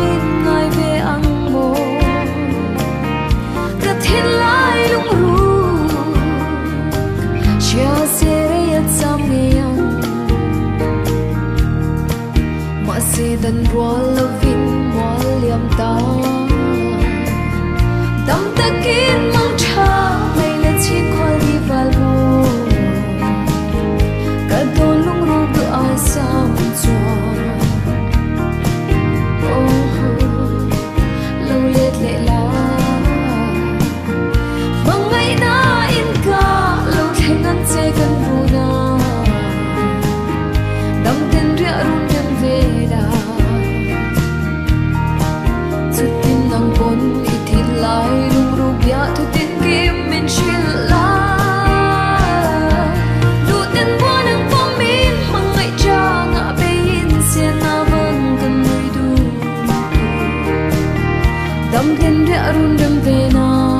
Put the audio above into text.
vin ngai ve ang mo ka thin lai lung ru chia se ya sam nge yang ma se dan rol lovin mol liam ta dam takin mang tha mai le chi khol di val mo ka don lung ru du ai sam chwa Dam den re arun dam ve na